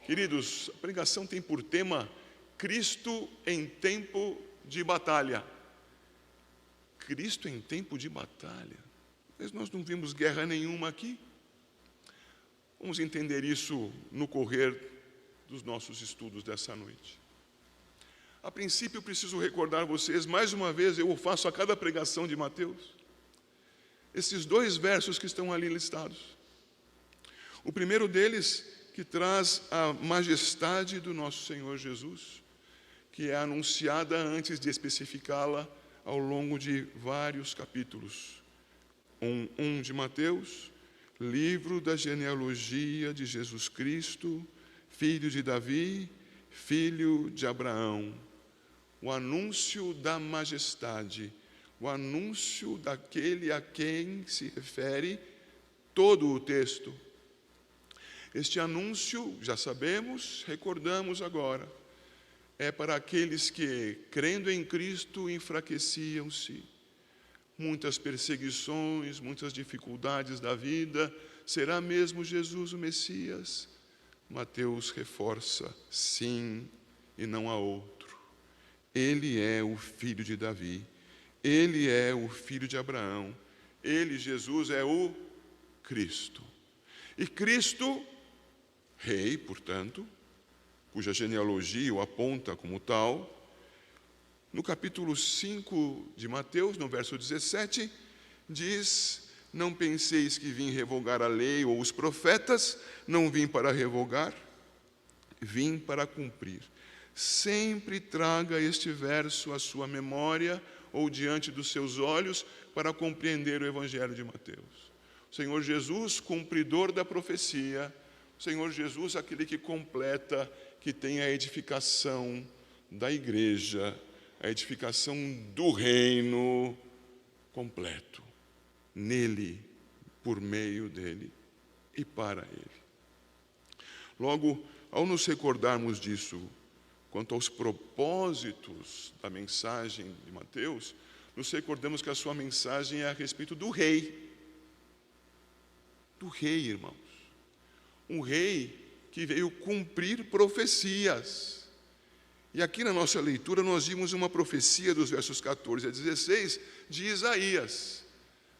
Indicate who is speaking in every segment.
Speaker 1: Queridos, a pregação tem por tema Cristo em tempo de batalha. Cristo em tempo de batalha. Mas nós não vimos guerra nenhuma aqui. Vamos entender isso no correr dos nossos estudos dessa noite. A princípio, eu preciso recordar vocês, mais uma vez, eu o faço a cada pregação de Mateus, esses dois versos que estão ali listados. O primeiro deles, que traz a majestade do nosso Senhor Jesus, que é anunciada antes de especificá-la ao longo de vários capítulos. 1 de Mateus, livro da genealogia de Jesus Cristo, filho de Davi, filho de Abraão. O anúncio da majestade, o anúncio daquele a quem se refere todo o texto. Este anúncio, já sabemos, recordamos agora, é para aqueles que, crendo em Cristo, enfraqueciam-se. Muitas perseguições, muitas dificuldades da vida. Será mesmo Jesus o Messias? Mateus reforça, sim, e não há outro. Ele é o filho de Davi. Ele é o filho de Abraão. Ele, Jesus, é o Cristo. E Cristo, rei, portanto, cuja genealogia o aponta como tal, no capítulo 5 de Mateus, no verso 17, diz: não penseis que vim revogar a lei ou os profetas, não vim para revogar, vim para cumprir. Sempre traga este verso à sua memória ou diante dos seus olhos para compreender o Evangelho de Mateus. O Senhor Jesus, cumpridor da profecia, o Senhor Jesus, aquele que completa, que tem a edificação da igreja, a edificação do reino completo, nele, por meio dele e para ele. Logo, ao nos recordarmos disso, quanto aos propósitos da mensagem de Mateus, nos recordamos que a sua mensagem é a respeito do rei. Do rei, irmãos. Um rei que veio cumprir profecias. E aqui na nossa leitura nós vimos uma profecia dos versos 14 a 16 de Isaías.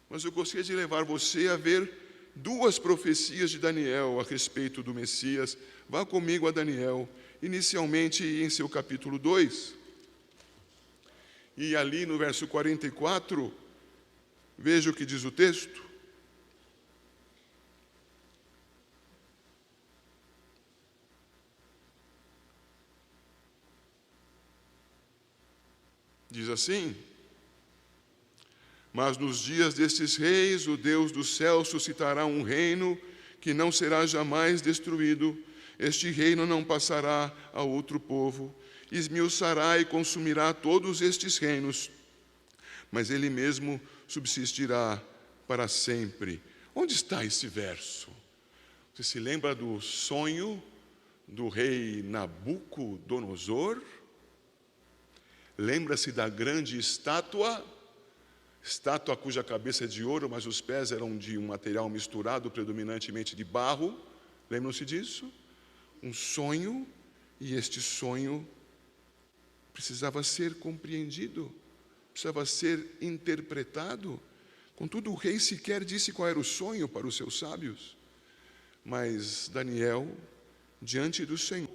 Speaker 1: Mas eu gostaria de levar você a ver duas profecias de Daniel a respeito do Messias. Vá comigo a Daniel, inicialmente em seu capítulo 2. E ali no verso 44, veja o que diz o texto. Diz assim: mas nos dias destes reis, o Deus do céu suscitará um reino que não será jamais destruído. Este reino não passará a outro povo. Esmiuçará e consumirá todos estes reinos, mas ele mesmo subsistirá para sempre. Onde está esse verso? Você se lembra do sonho do rei Nabucodonosor? Lembra-se da grande estátua cuja cabeça é de ouro, mas os pés eram de um material misturado, predominantemente de barro. Lembram-se disso? Um sonho, e este sonho precisava ser compreendido, precisava ser interpretado. Contudo, o rei sequer disse qual era o sonho para os seus sábios. Mas Daniel, diante do Senhor,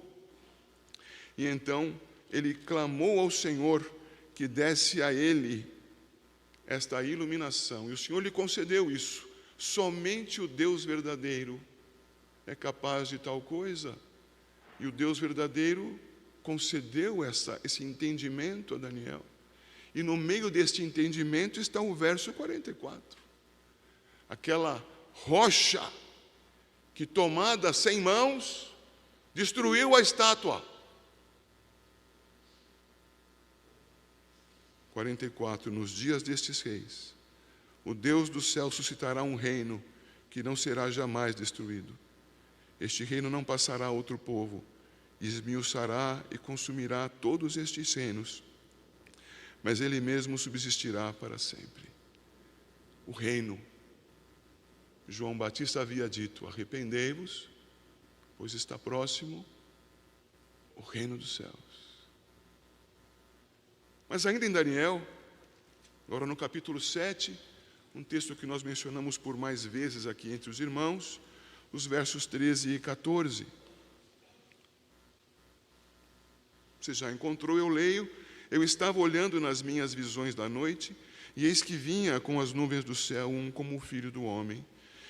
Speaker 1: e então ele clamou ao Senhor que desse a ele esta iluminação, e o Senhor lhe concedeu isso. Somente o Deus verdadeiro é capaz de tal coisa, e o Deus verdadeiro concedeu esse entendimento a Daniel. E no meio deste entendimento está o verso 44. Aquela rocha que, tomada sem mãos, destruiu a estátua. 44. Nos dias destes reis, o Deus do céu suscitará um reino que não será jamais destruído. Este reino não passará a outro povo, esmiuçará e consumirá todos estes reinos, mas ele mesmo subsistirá para sempre. O reino. João Batista havia dito: arrependei-vos, pois está próximo o reino dos céus. Mas ainda em Daniel, agora no capítulo 7, um texto que nós mencionamos por mais vezes aqui entre os irmãos, os versos 13 e 14. Você já encontrou, eu leio. Eu estava olhando nas minhas visões da noite, e eis que vinha com as nuvens do céu um como o filho do homem,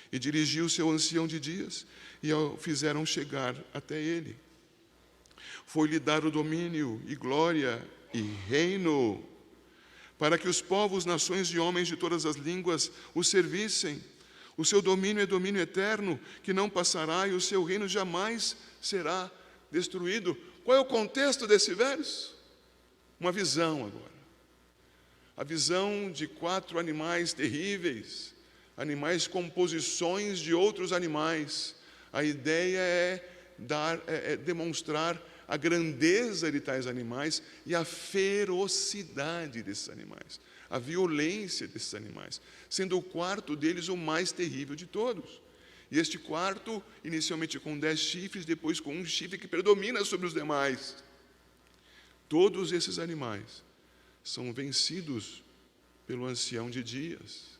Speaker 1: e dirigiu o seu ancião de dias, e o fizeram chegar até ele. Foi-lhe dado domínio e glória e reino, para que os povos, nações e homens de todas as línguas o servissem. O seu domínio é domínio eterno, que não passará, e o seu reino jamais será destruído. Qual é o contexto desse verso? Uma visão agora. A visão de 4 animais terríveis, animais com posições de outros animais. A ideia é demonstrar a grandeza de tais animais e a ferocidade desses animais, a violência desses animais, sendo o 4º deles o mais terrível de todos. E este 4º, inicialmente com 10 chifres, depois com um chifre que predomina sobre os demais. Todos esses animais são vencidos pelo ancião de dias,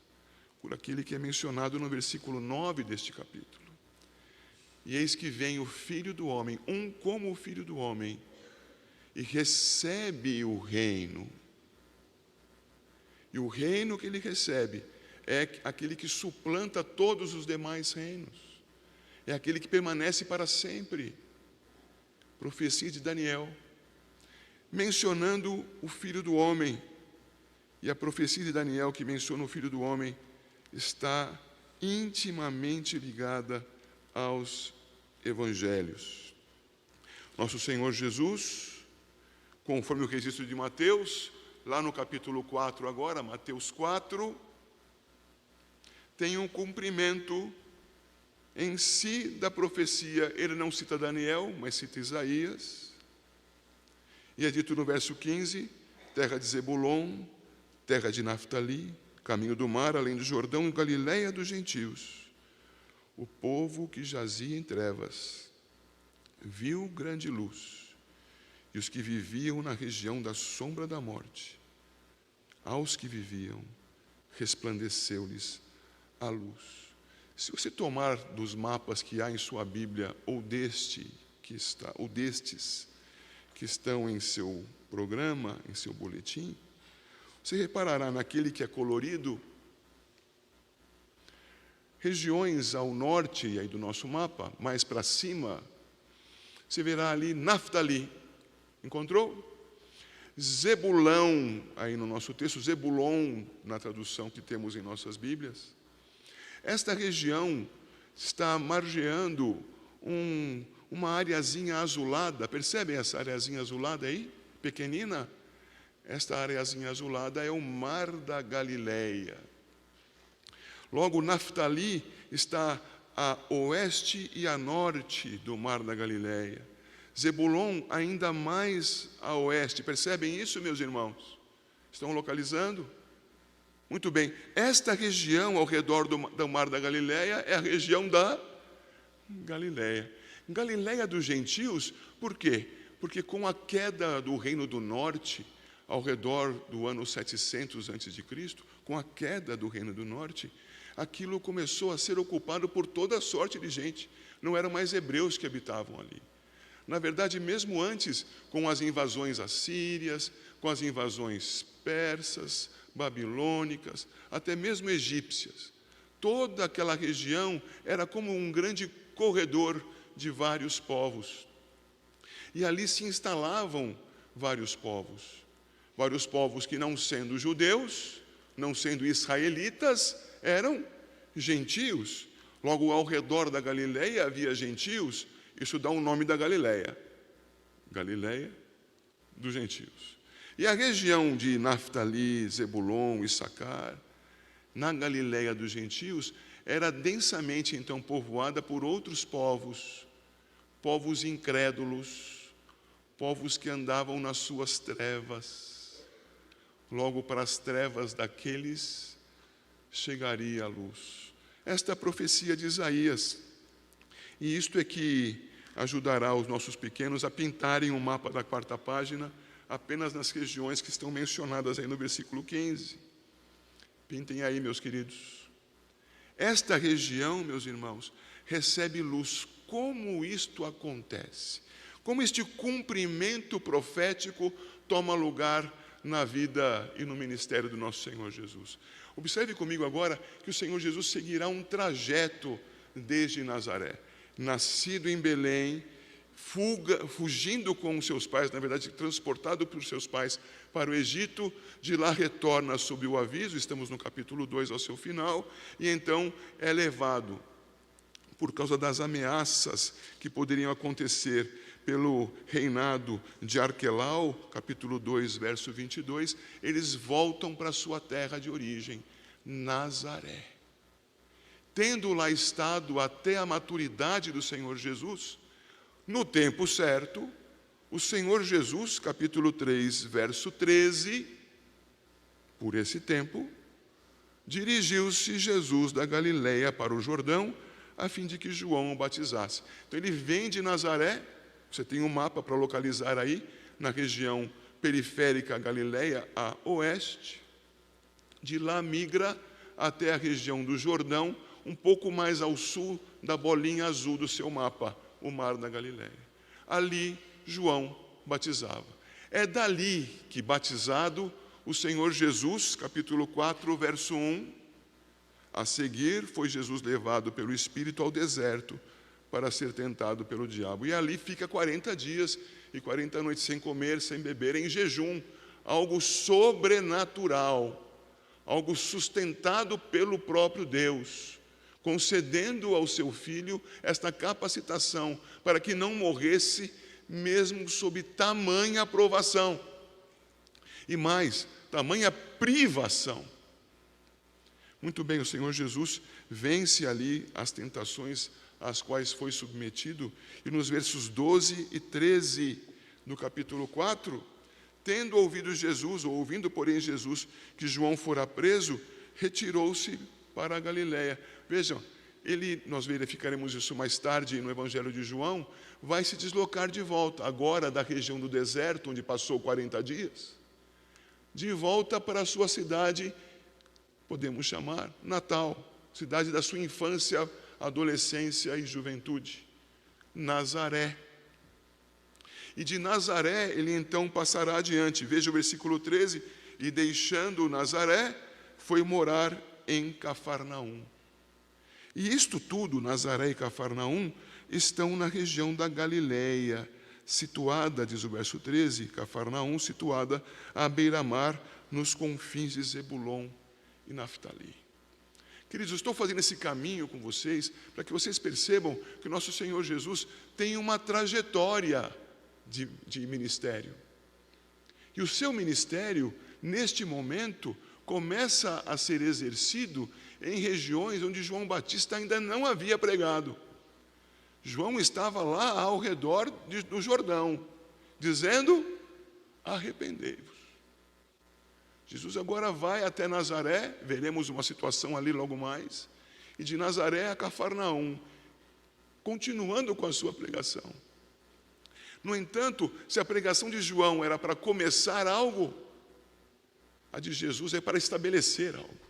Speaker 1: por aquele que é mencionado no versículo 9 deste capítulo. E eis que vem o Filho do Homem, um como o Filho do Homem, e recebe o reino. E o reino que ele recebe é aquele que suplanta todos os demais reinos. É aquele que permanece para sempre. Profecia de Daniel, mencionando o Filho do Homem. E a profecia de Daniel, que menciona o Filho do Homem, está intimamente ligada aos evangelhos. Nosso Senhor Jesus, conforme o registro de Mateus, lá no capítulo 4 agora, Mateus 4, tem um cumprimento em si da profecia. Ele não cita Daniel, mas cita Isaías. E é dito no verso 15, terra de Zebulon, terra de Naftali, caminho do mar, além do Jordão, Galileia dos gentios. O povo que jazia em trevas viu grande luz, e os que viviam na região da sombra da morte, aos que viviam, resplandeceu-lhes a luz. Se você tomar dos mapas que há em sua Bíblia, ou destes que estão em seu programa, em seu boletim, você reparará naquele que é colorido, regiões ao norte aí do nosso mapa, mais para cima, você verá ali Naftali. Encontrou? Zebulão, aí no nosso texto, Zebulon, na tradução que temos em nossas Bíblias. Esta região está margeando uma areazinha azulada. Percebem essa areazinha azulada aí? Pequenina? Esta areazinha azulada é o Mar da Galileia. Logo, Naftali está a oeste e a norte do Mar da Galileia. Zebulon ainda mais a oeste. Percebem isso, meus irmãos? Estão localizando? Muito bem. Esta região ao redor do Mar da Galileia é a região da Galileia. Galileia dos gentios, por quê? Porque com a queda do Reino do Norte, ao redor do ano 700 a.C., com a queda do Reino do Norte, aquilo começou a ser ocupado por toda sorte de gente. Não eram mais hebreus que habitavam ali. Na verdade, mesmo antes, com as invasões assírias, com as invasões persas, babilônicas, até mesmo egípcias, toda aquela região era como um grande corredor de vários povos. E ali se instalavam vários povos que, não sendo judeus, não sendo israelitas, eram gentios. Logo, ao redor da Galileia havia gentios. Isso dá o nome da Galileia, Galileia dos gentios. E a região de Naftali, Zebulon, Issacar, na Galileia dos gentios, era densamente então povoada por outros povos, povos incrédulos, povos que andavam nas suas trevas. Logo, para as trevas daqueles chegaria a luz. Esta é a profecia de Isaías. E isto é que ajudará os nossos pequenos a pintarem o mapa da quarta página apenas nas regiões que estão mencionadas aí no versículo 15. Pintem aí, meus queridos. Esta região, meus irmãos, recebe luz. Como isto acontece? Como este cumprimento profético toma lugar na vida e no ministério do nosso Senhor Jesus? Observe comigo agora que o Senhor Jesus seguirá um trajeto desde Nazaré. Nascido em Belém, fugindo com seus pais, na verdade, transportado por seus pais para o Egito, de lá retorna sob o aviso, estamos no capítulo 2 ao seu final, e então é levado, por causa das ameaças que poderiam acontecer pelo reinado de Arquelau, capítulo 2, verso 22, eles voltam para a sua terra de origem, Nazaré. Tendo lá estado até a maturidade do Senhor Jesus, no tempo certo, o Senhor Jesus, capítulo 3, verso 13, por esse tempo, dirigiu-se Jesus da Galileia para o Jordão, a fim de que João o batizasse. Então ele vem de Nazaré, você tem um mapa para localizar aí, na região periférica Galileia, a oeste, de lá migra até a região do Jordão, um pouco mais ao sul da bolinha azul do seu mapa, o Mar da Galileia. Ali, João batizava. É dali que, batizado, o Senhor Jesus, capítulo 4, verso 1, a seguir foi Jesus levado pelo Espírito ao deserto para ser tentado pelo diabo. E ali fica 40 dias e 40 noites sem comer, sem beber, em jejum, algo sobrenatural, algo sustentado pelo próprio Deus, concedendo ao seu filho esta capacitação para que não morresse mesmo sob tamanha provação e mais, tamanha privação. Muito bem, o Senhor Jesus vence ali as tentações às quais foi submetido, e nos versos 12 e 13 do capítulo 4, tendo ouvido Jesus, ou ouvindo, porém, Jesus, que João fora preso, retirou-se para a Galileia. Vejam, nós verificaremos isso mais tarde no Evangelho de João, vai se deslocar de volta, agora da região do deserto, onde passou 40 dias, de volta para a sua cidade, podemos chamar natal, cidade da sua infância, adolescência e juventude, Nazaré. E de Nazaré ele então passará adiante. Veja o versículo 13, e deixando Nazaré, foi morar em Cafarnaum. E isto tudo, Nazaré e Cafarnaum, estão na região da Galileia, situada, diz o verso 13, Cafarnaum, situada à beira-mar, nos confins de Zebulon e Naftali. Queridos, eu estou fazendo esse caminho com vocês para que vocês percebam que o nosso Senhor Jesus tem uma trajetória de ministério. E o seu ministério, neste momento, começa a ser exercido em regiões onde João Batista ainda não havia pregado. João estava lá ao redor do Jordão, dizendo: arrependei-vos. Jesus agora vai até Nazaré, veremos uma situação ali logo mais, e de Nazaré a Cafarnaum, continuando com a sua pregação. No entanto, se a pregação de João era para começar algo, a de Jesus é para estabelecer algo.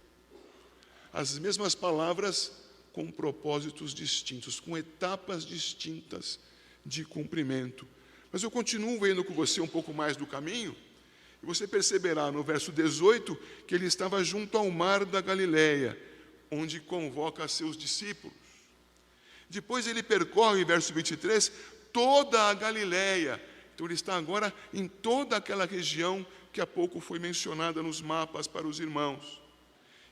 Speaker 1: As mesmas palavras com propósitos distintos, com etapas distintas de cumprimento. Mas eu continuo vendo com você um pouco mais do caminho, e você perceberá no verso 18 que ele estava junto ao mar da Galileia, onde convoca seus discípulos. Depois ele percorre, verso 23, toda a Galileia. Então ele está agora em toda aquela região que há pouco foi mencionada nos mapas para os irmãos.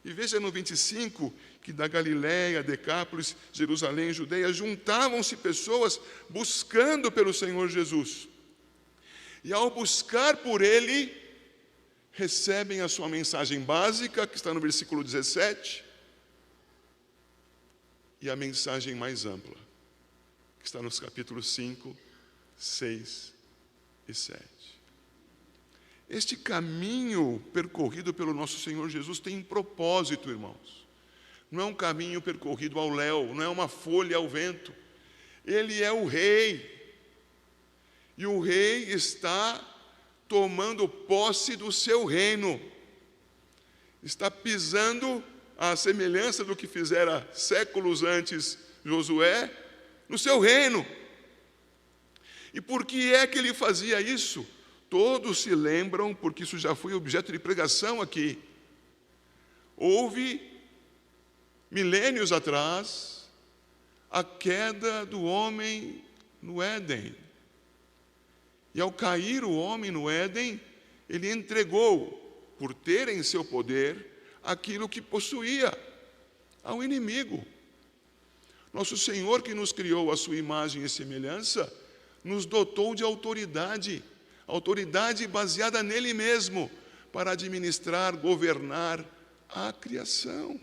Speaker 1: E veja no 25 que da Galileia, Decápolis, Jerusalém, Judeia, juntavam-se pessoas buscando pelo Senhor Jesus. E ao buscar por ele, recebem a sua mensagem básica, que está no versículo 17, e a mensagem mais ampla, que está nos capítulos 5, 6 e 7. Este caminho percorrido pelo nosso Senhor Jesus tem um propósito, irmãos. Não é um caminho percorrido ao léu, não é uma folha ao vento. Ele é o rei. E o rei está tomando posse do seu reino. Está pisando, à semelhança do que fizera séculos antes Josué, no seu reino. E por que é que ele fazia isso? Todos se lembram, porque isso já foi objeto de pregação aqui. Houve, milênios atrás, a queda do homem no Éden. E ao cair o homem no Éden, ele entregou, por ter em seu poder, aquilo que possuía, ao inimigo. Nosso Senhor, que nos criou à sua imagem e semelhança, nos dotou de autoridade, autoridade baseada nele mesmo, para administrar, governar a criação.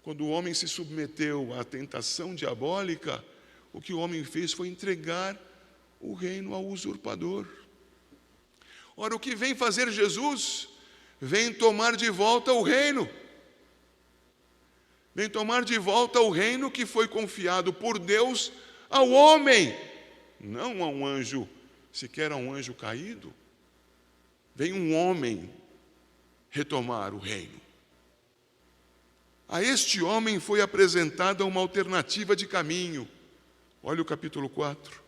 Speaker 1: Quando o homem se submeteu à tentação diabólica, o que o homem fez foi entregar o reino ao usurpador. Ora, o que vem fazer Jesus? Vem tomar de volta o reino. Vem tomar de volta o reino que foi confiado por Deus ao homem, não a um anjo, sequer a um anjo caído. Vem um homem retomar o reino. A este homem foi apresentada uma alternativa de caminho. Olha o capítulo 4,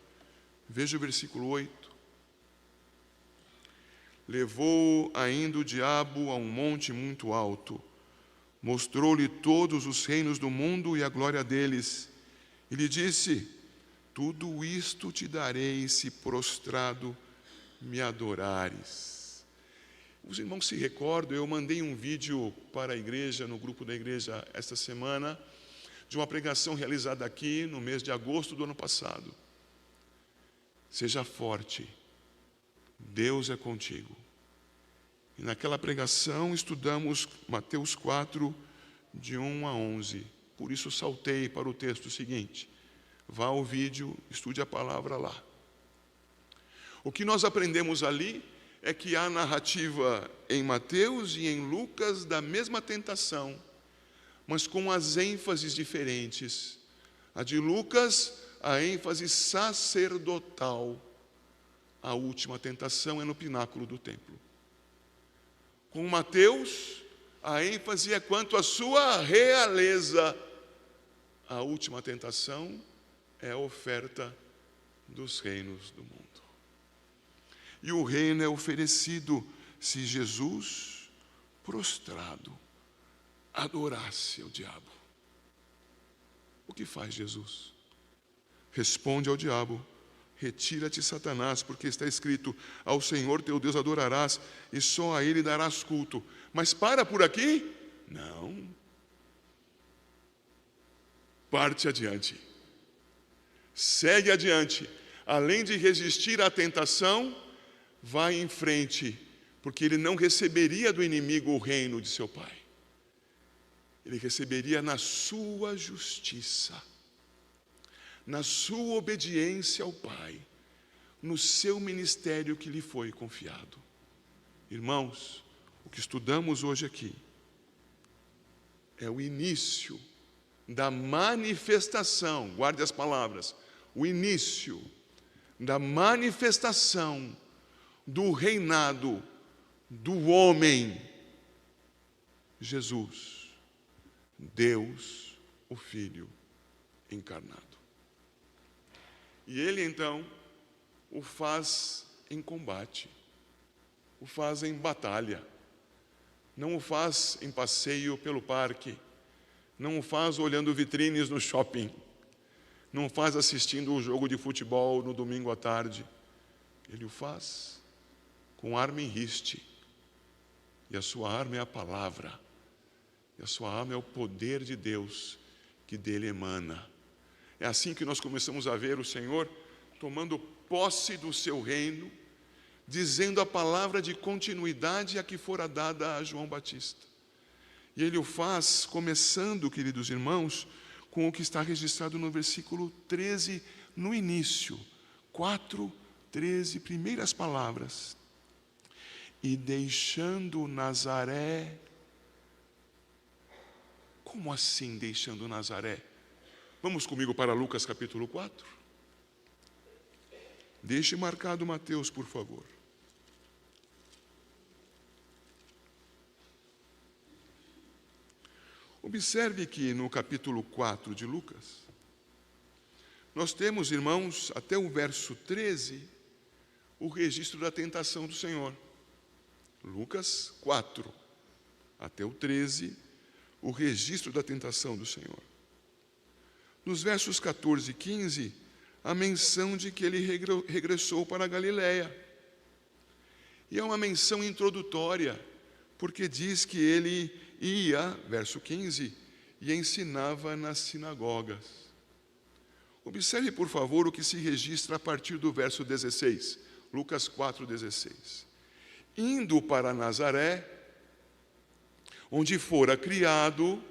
Speaker 1: veja o versículo 8. Levou ainda o diabo a um monte muito alto, mostrou-lhe todos os reinos do mundo e a glória deles, e lhe disse: tudo isto te darei se prostrado me adorares. Os irmãos se recordam, eu mandei um vídeo para a igreja, no grupo da igreja esta semana, de uma pregação realizada aqui no mês de agosto do ano passado. Seja forte, Deus é contigo. E naquela pregação estudamos Mateus 4, de 1 a 11. Por isso saltei para o texto seguinte. Vá ao vídeo, estude a palavra lá. O que nós aprendemos ali é que há narrativa em Mateus e em Lucas da mesma tentação, mas com as ênfases diferentes. A de Lucas, a ênfase sacerdotal. A última tentação é no pináculo do templo. Com Mateus, a ênfase é quanto à sua realeza. A última tentação é a oferta dos reinos do mundo. E o reino é oferecido se Jesus, prostrado, adorasse ao diabo. O que faz Jesus? Responde ao diabo: retira-te, Satanás, porque está escrito: ao Senhor teu Deus adorarás e só a Ele darás culto. Mas para por aqui? Não. Parte adiante. Segue adiante. Além de resistir à tentação, vai em frente, porque ele não receberia do inimigo o reino de seu pai. Ele receberia na sua justiça, na sua obediência ao Pai, no seu ministério que lhe foi confiado. Irmãos, o que estudamos hoje aqui é o início da manifestação, guarde as palavras, o início da manifestação do reinado do homem, Jesus, Deus, o Filho encarnado. E ele então o faz em combate, o faz em batalha, não o faz em passeio pelo parque, não o faz olhando vitrines no shopping, não o faz assistindo um jogo de futebol no domingo à tarde. Ele o faz com arma em riste, e a sua arma é a palavra, e a sua arma é o poder de Deus que dele emana. É assim que nós começamos a ver o Senhor tomando posse do seu reino, dizendo a palavra de continuidade a que fora dada a João Batista. E ele o faz começando, queridos irmãos, com o que está registrado no versículo 13, no início. 4, 13, primeiras palavras. E deixando Nazaré. Como assim deixando Nazaré? Vamos comigo para Lucas capítulo 4. Deixe marcado Mateus, por favor. Observe que no capítulo 4 de Lucas, nós temos, irmãos, até o verso 13, o registro da tentação do Senhor. Lucas 4, até o 13, o registro da tentação do Senhor. Nos versos 14 e 15, a menção de que ele regressou para a Galiléia. E é uma menção introdutória, porque diz que ele ia, verso 15, e ensinava nas sinagogas. Observe, por favor, o que se registra a partir do verso 16, Lucas 4,16. Indo para Nazaré, onde fora criado,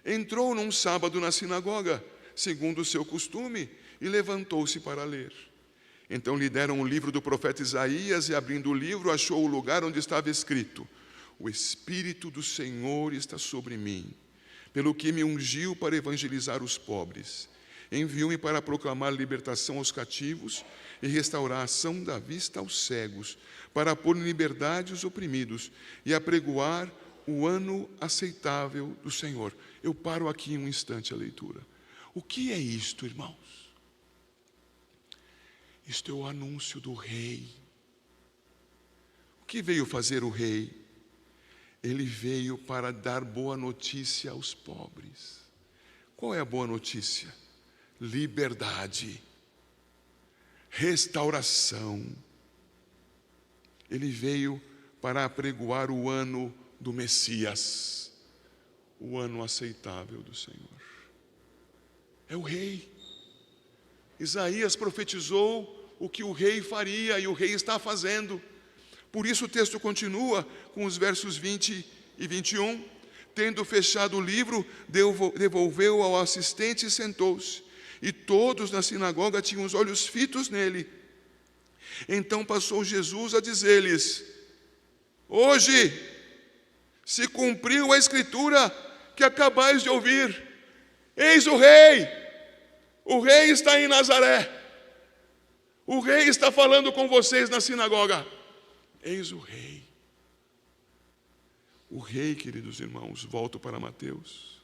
Speaker 1: entrou num sábado na sinagoga, segundo o seu costume, e levantou-se para ler. Então lhe deram o livro do profeta Isaías, e abrindo o livro, achou o lugar onde estava escrito: O Espírito do Senhor está sobre mim, pelo que me ungiu para evangelizar os pobres. Enviou-me para proclamar libertação aos cativos e restauração da vista aos cegos, para pôr em liberdade os oprimidos e apregoar o ano aceitável do Senhor. Eu paro aqui um instante a leitura. O que é isto, irmãos? Isto é o anúncio do rei. O que veio fazer o rei? Ele veio para dar boa notícia aos pobres. Qual é a boa notícia? Liberdade, restauração. Ele veio para apregoar o ano do Messias, o ano aceitável do Senhor. É o rei. Isaías profetizou o que o rei faria e o rei está fazendo. Por isso o texto continua com os versos 20 e 21. Tendo fechado o livro, devolveu ao assistente e sentou-se. E todos na sinagoga tinham os olhos fitos nele. Então passou Jesus a dizer-lhes: Hoje se cumpriu a escritura que acabais de ouvir. Eis o rei. O rei está em Nazaré. O rei está falando com vocês na sinagoga. Eis o rei. O rei, queridos irmãos, volto para Mateus.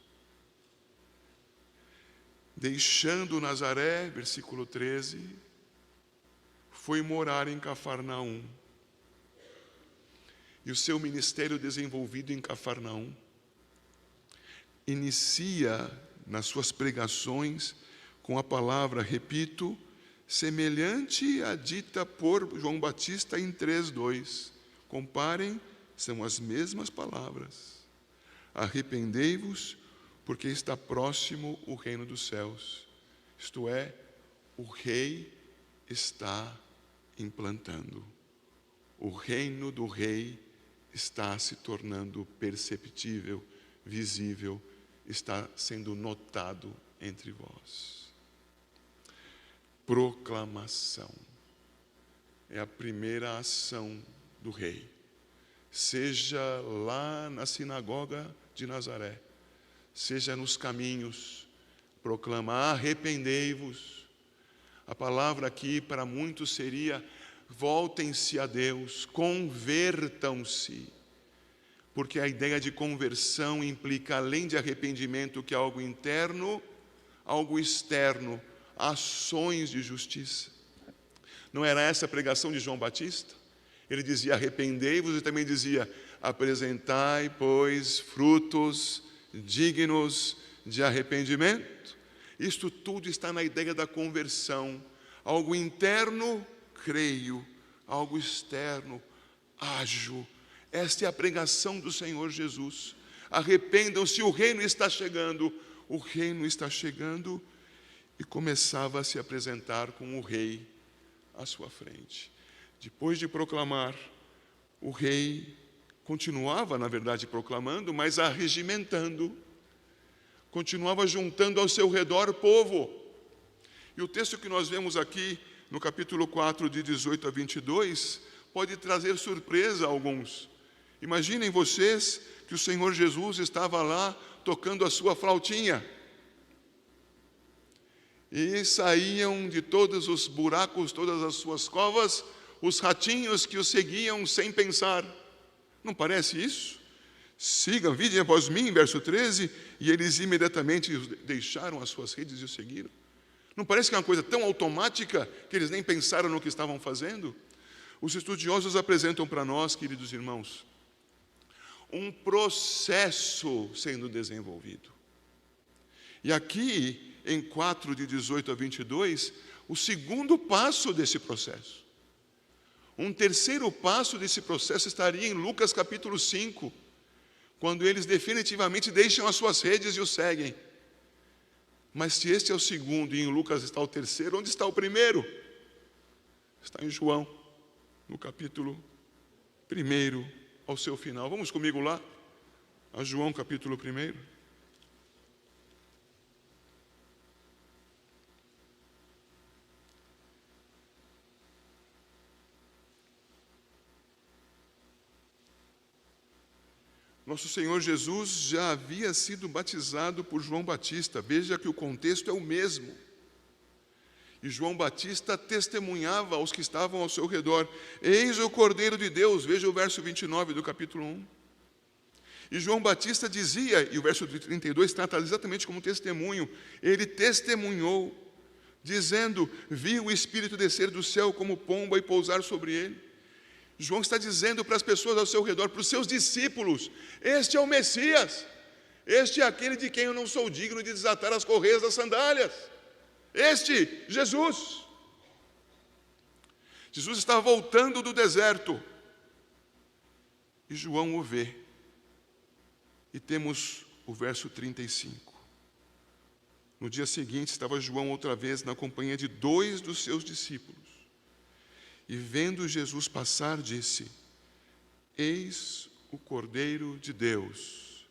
Speaker 1: Deixando Nazaré, versículo 13, foi morar em Cafarnaum. E o seu ministério desenvolvido em Cafarnaum inicia nas suas pregações com a palavra, repito, semelhante à dita por João Batista em 3:2. Comparem, são as mesmas palavras. Arrependei-vos, porque está próximo o reino dos céus. Isto é, o rei está implantando. O reino do rei está se tornando perceptível, visível, está sendo notado entre vós. Proclamação é a primeira ação do rei. Seja lá na sinagoga de Nazaré, seja nos caminhos, proclama: arrependei-vos. A palavra aqui para muitos seria: voltem-se a Deus, convertam-se. Porque a ideia de conversão implica, além de arrependimento, que é algo interno, algo externo, ações de justiça. Não era essa a pregação de João Batista? Ele dizia: arrependei-vos, e também dizia: apresentai, pois, frutos dignos de arrependimento. Isto tudo está na ideia da conversão. Algo interno, creio. Algo externo, ajo. Esta é a pregação do Senhor Jesus. Arrependam-se, o reino está chegando. O reino está chegando. E começava a se apresentar com o rei à sua frente. Depois de proclamar, o rei continuava, na verdade, proclamando, mas arregimentando. Continuava juntando ao seu redor povo. E o texto que nós vemos aqui, no capítulo 4, de 18 a 22, pode trazer surpresa a alguns. Imaginem vocês que o Senhor Jesus estava lá tocando a sua flautinha. E saíam de todos os buracos, todas as suas covas, os ratinhos que o seguiam sem pensar. Não parece isso? Sigam, videm após mim, verso 13, e eles imediatamente deixaram as suas redes e o seguiram. Não parece que é uma coisa tão automática que eles nem pensaram no que estavam fazendo? Os estudiosos apresentam para nós, queridos irmãos, um processo sendo desenvolvido. E aqui, em 4, de 18 a 22, o segundo passo desse processo. Um terceiro passo desse processo estaria em Lucas capítulo 5, quando eles definitivamente deixam as suas redes e o seguem. Mas se este é o segundo e em Lucas está o terceiro, onde está o primeiro? Está em João, no capítulo 1, ao seu final. Vamos comigo lá, a João capítulo 1. Nosso Senhor Jesus já havia sido batizado por João Batista. Veja que o contexto é o mesmo. E João Batista testemunhava aos que estavam ao seu redor: eis o Cordeiro de Deus. Veja o verso 29 do capítulo 1. E João Batista dizia, e o verso 32 trata exatamente como testemunho, ele testemunhou, dizendo: vi o Espírito descer do céu como pomba e pousar sobre ele. João está dizendo para as pessoas ao seu redor, para os seus discípulos: este é o Messias, este é aquele de quem eu não sou digno de desatar as correias das sandálias. Este, Jesus. Jesus está voltando do deserto, e João o vê. E temos o verso 35. No dia seguinte estava João outra vez na companhia de 2 dos seus discípulos. E vendo Jesus passar, disse: eis o Cordeiro de Deus.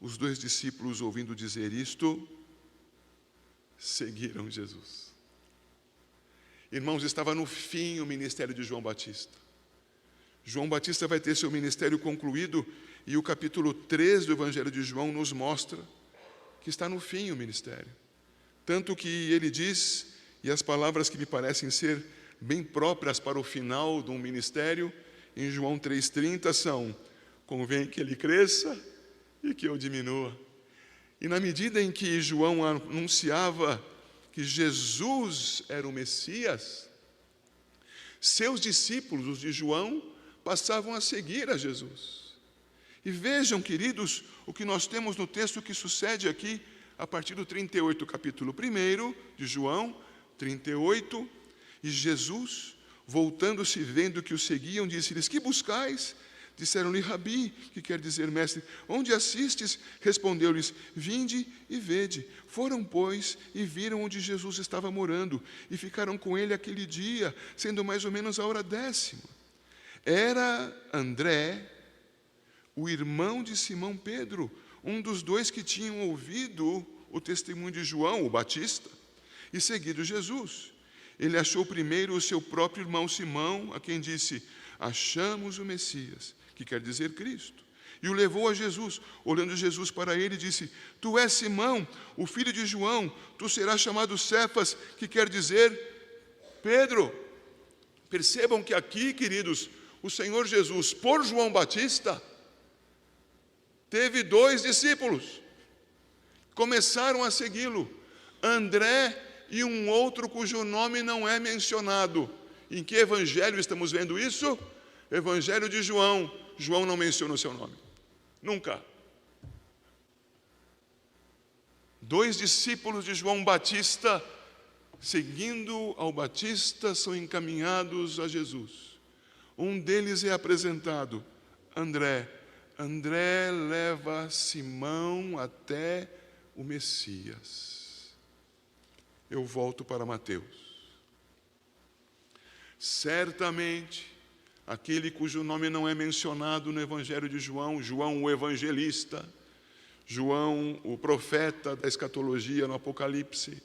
Speaker 1: Os 2 discípulos, ouvindo dizer isto, seguiram Jesus. Irmãos, estava no fim o ministério de João Batista. João Batista vai ter seu ministério concluído, e o capítulo 3 do Evangelho de João nos mostra que está no fim o ministério. Tanto que ele diz, e as palavras que me parecem ser bem próprias para o final de um ministério, em João 3,30 são: convém que ele cresça e que eu diminua. E na medida em que João anunciava que Jesus era o Messias, seus discípulos, os de João, passavam a seguir a Jesus. E vejam, queridos, o que nós temos no texto que sucede aqui, a partir do 38, capítulo 1 de João, 38, e Jesus, voltando-se, vendo que o seguiam, disse-lhes: que buscais? Disseram-lhe: Rabi, que quer dizer mestre, onde assistes? Respondeu-lhes: vinde e vede. Foram, pois, e viram onde Jesus estava morando, e ficaram com ele aquele dia, sendo mais ou menos a hora 10ª. Era André, o irmão de Simão Pedro, um dos 2 que tinham ouvido o testemunho de João, o Batista, e seguido Jesus. Ele achou primeiro o seu próprio irmão Simão, a quem disse: achamos o Messias, que quer dizer Cristo. E o levou a Jesus. Olhando Jesus para ele, disse: tu és Simão, o filho de João, tu serás chamado Cefas, que quer dizer Pedro. Percebam que aqui, queridos, o Senhor Jesus, por João Batista, teve 2 discípulos. Começaram a segui-lo: André e um outro cujo nome não é mencionado. Em que evangelho estamos vendo isso? Evangelho de João. João não menciona o seu nome. Nunca. 2 discípulos de João Batista, seguindo ao Batista, são encaminhados a Jesus. Um deles é apresentado, André. André leva Simão até o Messias. Eu volto para Mateus. Certamente, aquele cujo nome não é mencionado no Evangelho de João, João o evangelista, João o profeta da escatologia no Apocalipse,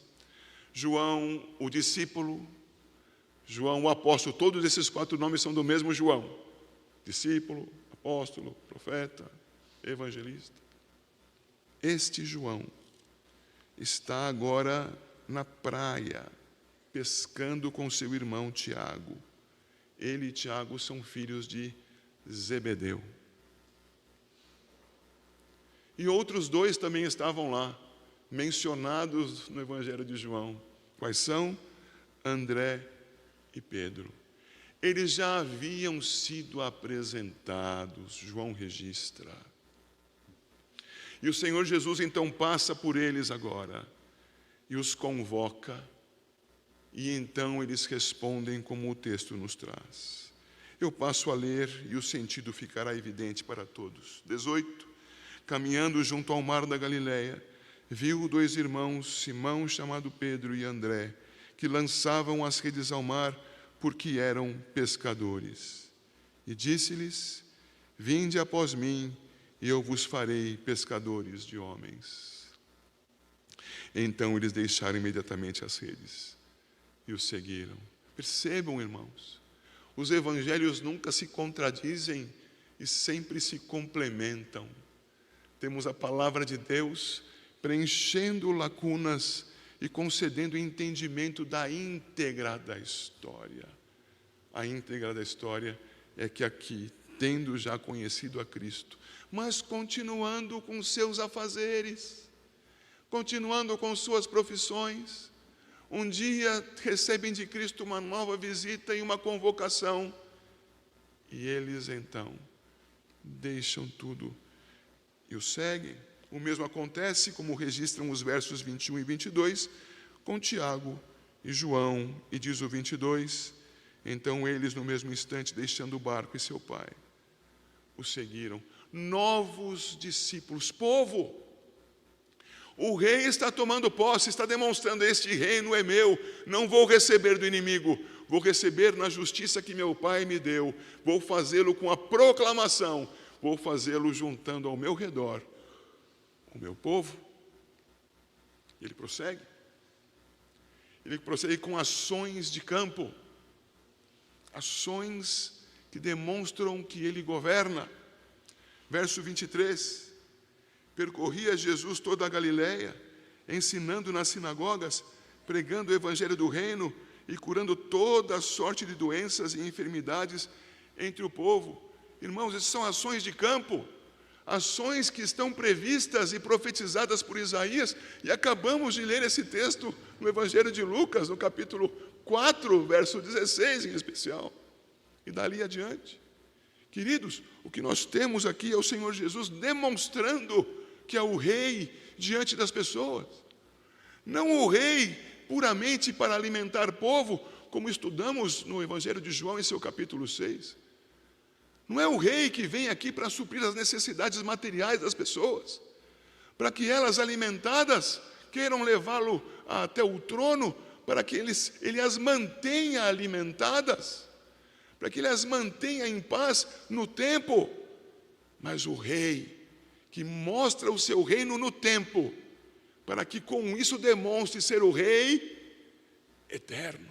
Speaker 1: João o discípulo, João o apóstolo, todos esses 4 nomes são do mesmo João: discípulo, apóstolo, profeta, evangelista. Este João está agora na praia, pescando com seu irmão Tiago. Ele e Tiago são filhos de Zebedeu. E outros dois também estavam lá, mencionados no Evangelho de João. Quais são? André e Pedro. Eles já haviam sido apresentados, João registra. E o Senhor Jesus então passa por eles agora e os convoca, e então eles respondem como o texto nos traz. Eu passo a ler e o sentido ficará evidente para todos. 18. Caminhando junto ao mar da Galileia, viu dois irmãos, Simão, chamado Pedro, e André, que lançavam as redes ao mar, porque eram pescadores. E disse-lhes: vinde após mim, e eu vos farei pescadores de homens. Então eles deixaram imediatamente as redes e os seguiram. Percebam, irmãos, os evangelhos nunca se contradizem e sempre se complementam. Temos a palavra de Deus preenchendo lacunas e concedendo entendimento da íntegra da história. A íntegra da história é que aqui, tendo já conhecido a Cristo, mas continuando com seus afazeres, continuando com suas profissões, um dia recebem de Cristo uma nova visita e uma convocação, e eles então deixam tudo e o seguem. O mesmo acontece, como registram os versos 21 e 22, com Tiago e João, e diz o 22, então eles, no mesmo instante, deixando o barco e seu pai, o seguiram. Novos discípulos, povo, o rei está tomando posse, está demonstrando: este reino é meu, não vou receber do inimigo, vou receber na justiça que meu pai me deu, vou fazê-lo com a proclamação, vou fazê-lo juntando ao meu redor o meu povo. Ele prossegue com ações de campo, ações que demonstram que ele governa. Verso 23, percorria Jesus toda a Galileia, ensinando nas sinagogas, pregando o evangelho do reino e curando toda sorte de doenças e enfermidades entre o povo. Irmãos, essas são ações de campo, ações que estão previstas e profetizadas por Isaías, e acabamos de ler esse texto no Evangelho de Lucas, no capítulo 4, verso 16 em especial, e dali adiante. Queridos, o que nós temos aqui é o Senhor Jesus demonstrando que é o rei diante das pessoas. Não o rei puramente para alimentar povo, como estudamos no Evangelho de João em seu capítulo 6. Não é o rei que vem aqui para suprir as necessidades materiais das pessoas, para que elas, alimentadas, queiram levá-lo até o trono, para que ele as mantenha alimentadas, para que ele as mantenha em paz no tempo. Mas o rei que mostra o seu reino no tempo, para que com isso demonstre ser o rei eterno.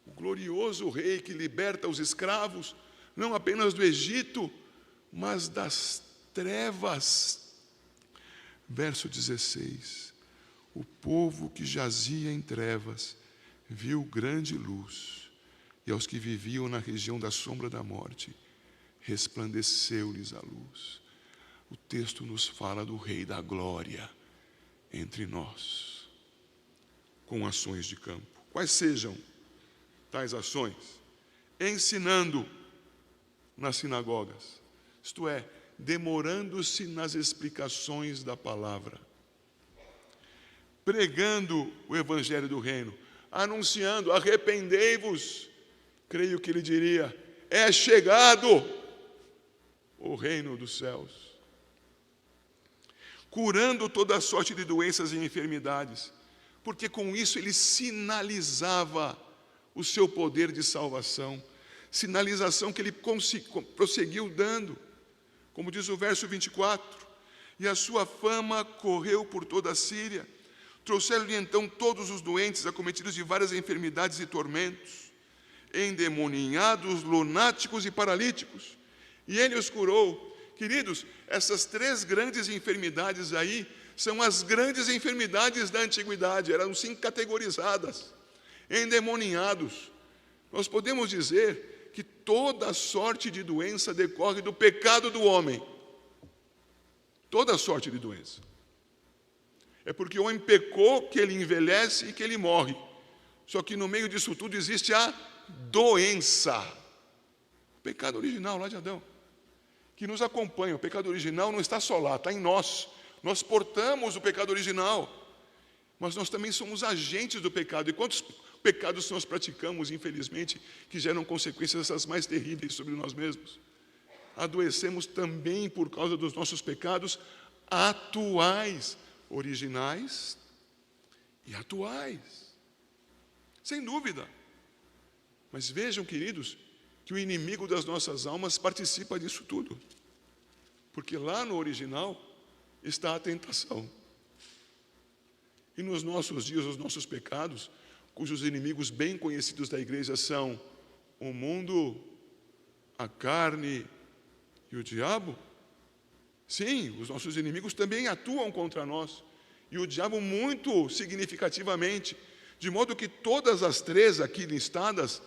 Speaker 1: O glorioso rei que liberta os escravos, não apenas do Egito, mas das trevas. Verso 16, o povo que jazia em trevas viu grande luz, e aos que viviam na região da sombra da morte, resplandeceu-lhes a luz. O texto nos fala do Rei da Glória entre nós, com ações de campo. Quais sejam tais ações? Ensinando nas sinagogas, isto é, demorando-se nas explicações da palavra, pregando o evangelho do reino, anunciando: arrependei-vos. Creio que ele diria: é chegado o reino dos céus. Curando toda sorte de doenças e enfermidades, porque com isso ele sinalizava o seu poder de salvação, sinalização que ele prosseguiu dando, como diz o verso 24, e a sua fama correu por toda a Síria. Trouxeram-lhe então todos os doentes, acometidos de várias enfermidades e tormentos, endemoniados, lunáticos e paralíticos, e ele os curou. Queridos, essas 3 grandes enfermidades aí são as grandes enfermidades da antiguidade, eram assim categorizadas. Endemoniados. Nós podemos dizer que toda sorte de doença decorre do pecado do homem. Toda sorte de doença. É porque o homem pecou que ele envelhece e que ele morre. Só que no meio disso tudo existe a doença. O pecado original lá de Adão, que nos acompanha. O pecado original não está só lá, está em nós. Nós portamos o pecado original, mas nós também somos agentes do pecado. E quantos pecados nós praticamos, infelizmente, que geram consequências as mais terríveis sobre nós mesmos? Adoecemos também por causa dos nossos pecados atuais, originais e atuais, sem dúvida. Mas vejam, queridos, que o inimigo das nossas almas participa disso tudo, porque lá no original está a tentação. E nos nossos dias, os nossos pecados, cujos inimigos bem conhecidos da igreja são o mundo, a carne e o diabo, sim, os nossos inimigos também atuam contra nós, e o diabo muito significativamente, de modo que todas as 3 aqui listadas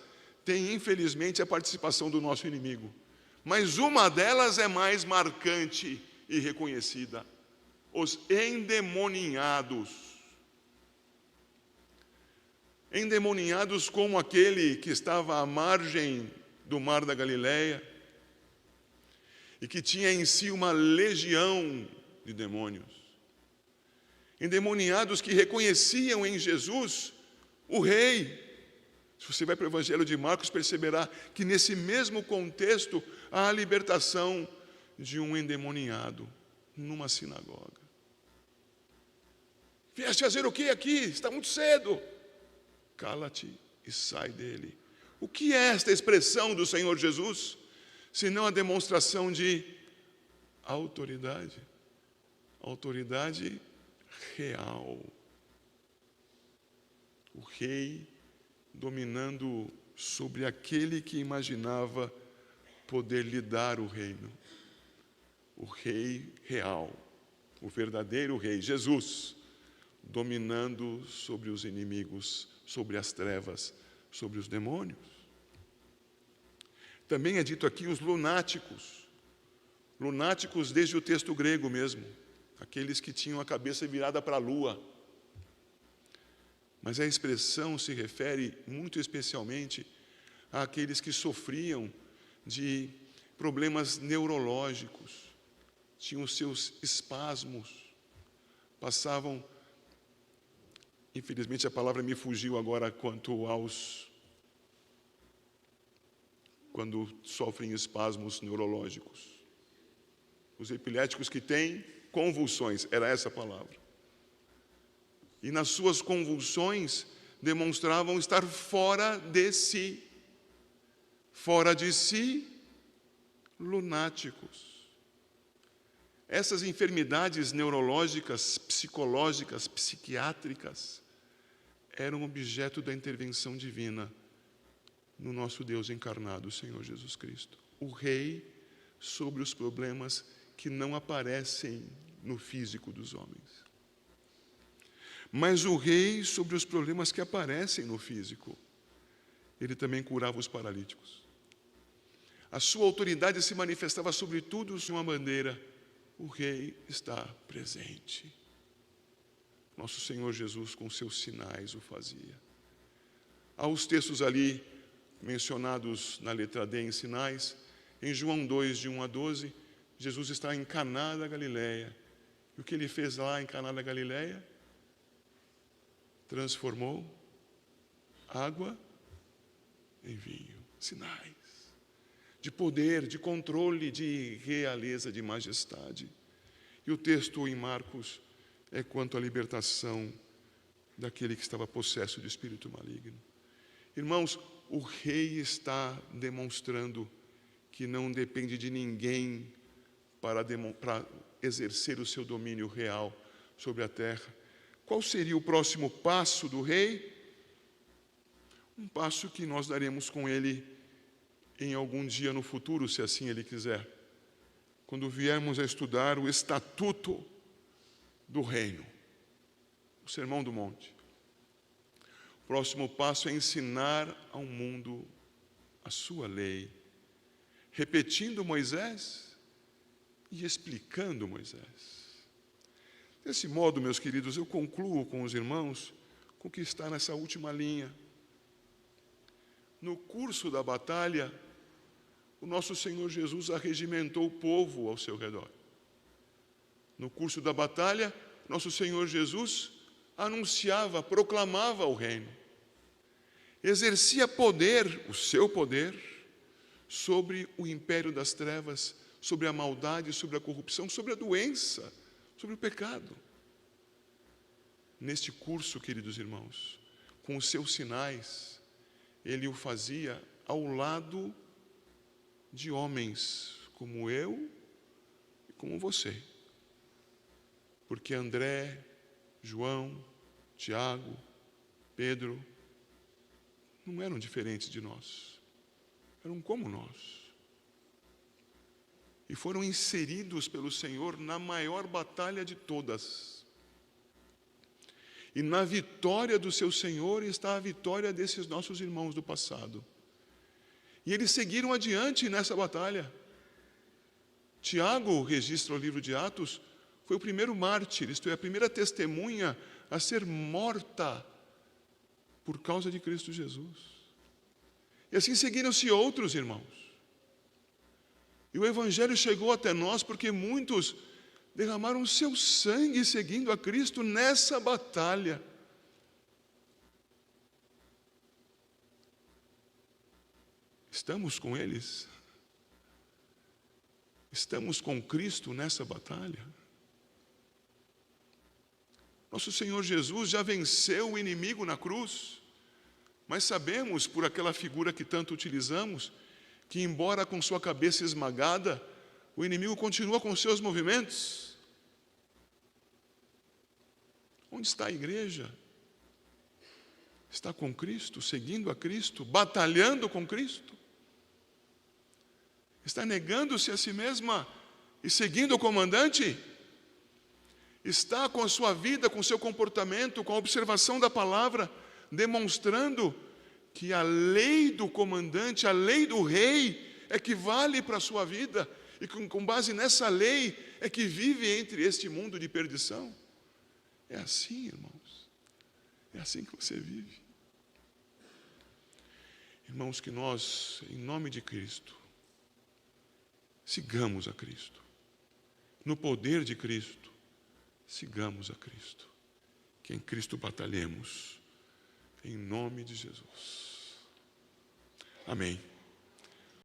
Speaker 1: têm, infelizmente, a participação do nosso inimigo. Mas uma delas é mais marcante e reconhecida: os endemoniados. Endemoniados como aquele que estava à margem do mar da Galileia e que tinha em si uma legião de demônios. Endemoniados que reconheciam em Jesus o Rei. Se você vai para o Evangelho de Marcos, perceberá que nesse mesmo contexto há a libertação de um endemoniado numa sinagoga. Vieste fazer o que aqui? Está muito cedo. Cala-te e sai dele. O que é esta expressão do Senhor Jesus, senão a demonstração de autoridade? Autoridade real. O rei dominando sobre aquele que imaginava poder lhe dar o reino. O rei real, o verdadeiro rei, Jesus, dominando sobre os inimigos, sobre as trevas, sobre os demônios. Também é dito aqui os lunáticos. Lunáticos desde o texto grego mesmo, aqueles que tinham a cabeça virada para a lua. Mas a expressão se refere muito especialmente àqueles que sofriam de problemas neurológicos, tinham os seus espasmos, passavam, infelizmente a palavra me fugiu agora quando sofrem espasmos neurológicos. Os epiléticos que têm convulsões, era essa a palavra. E nas suas convulsões demonstravam estar fora de si, lunáticos. Essas enfermidades neurológicas, psicológicas, psiquiátricas, eram objeto da intervenção divina no nosso Deus encarnado, o Senhor Jesus Cristo. O Rei sobre os problemas que não aparecem no físico dos homens. Mas o Rei sobre os problemas que aparecem no físico. Ele também curava os paralíticos. A sua autoridade se manifestava sobretudo de uma maneira: o Rei está presente. Nosso Senhor Jesus, com seus sinais, o fazia. Há os textos ali mencionados na letra D em sinais. Em João 2, de 1 a 12, Jesus está em Caná da Galileia. E o que ele fez lá em Caná da Galileia? Transformou água em vinho. Sinais de poder, de controle, de realeza, de majestade. E o texto em Marcos é quanto à libertação daquele que estava possesso de espírito maligno. Irmãos, o Rei está demonstrando que não depende de ninguém para exercer o seu domínio real sobre a terra. Qual seria o próximo passo do Rei? Um passo que nós daremos com ele em algum dia no futuro, se assim ele quiser. quando viermos a estudar o Estatuto do Reino, o Sermão do Monte. O próximo passo é ensinar ao mundo a sua lei, repetindo Moisés e explicando Moisés. Desse modo, meus queridos, eu concluo com os irmãos com o que está nessa última linha. No curso da batalha, o nosso Senhor Jesus arregimentou o povo ao seu redor. No curso da batalha, nosso Senhor Jesus anunciava, proclamava o reino. Exercia poder, o seu poder, sobre o império das trevas, sobre a maldade, sobre a corrupção, sobre a doença, sobre o pecado. Neste curso, queridos irmãos, com os seus sinais, ele o fazia ao lado de homens como eu e como você. Porque André, João, Tiago, Pedro não eram diferentes de nós, eram como nós. E foram inseridos pelo Senhor na maior batalha de todas. E na vitória do seu Senhor está a vitória desses nossos irmãos do passado. E eles seguiram adiante nessa batalha. Tiago, registra o livro de Atos, foi o primeiro mártir, isto é, a primeira testemunha a ser morta por causa de Cristo Jesus. E assim seguiram-se outros irmãos. E o Evangelho chegou até nós porque muitos derramaram seu sangue seguindo a Cristo nessa batalha. Estamos com eles? Estamos com Cristo nessa batalha? Nosso Senhor Jesus já venceu o inimigo na cruz, mas sabemos, por aquela figura que tanto utilizamos, que embora com sua cabeça esmagada, o inimigo continua com seus movimentos. Onde está a igreja? Está com Cristo, seguindo a Cristo, batalhando com Cristo? Está negando-se a si mesma e seguindo o comandante? Está com a sua vida, com o seu comportamento, com a observação da palavra, demonstrando que a lei do comandante, a lei do rei, é que vale para a sua vida, e com base nessa lei é que vive entre este mundo de perdição. É assim, irmãos, é assim que você vive. Irmãos, que nós, em nome de Cristo, sigamos a Cristo. No poder de Cristo, sigamos a Cristo. Que em Cristo batalhemos, em nome de Jesus. Amém.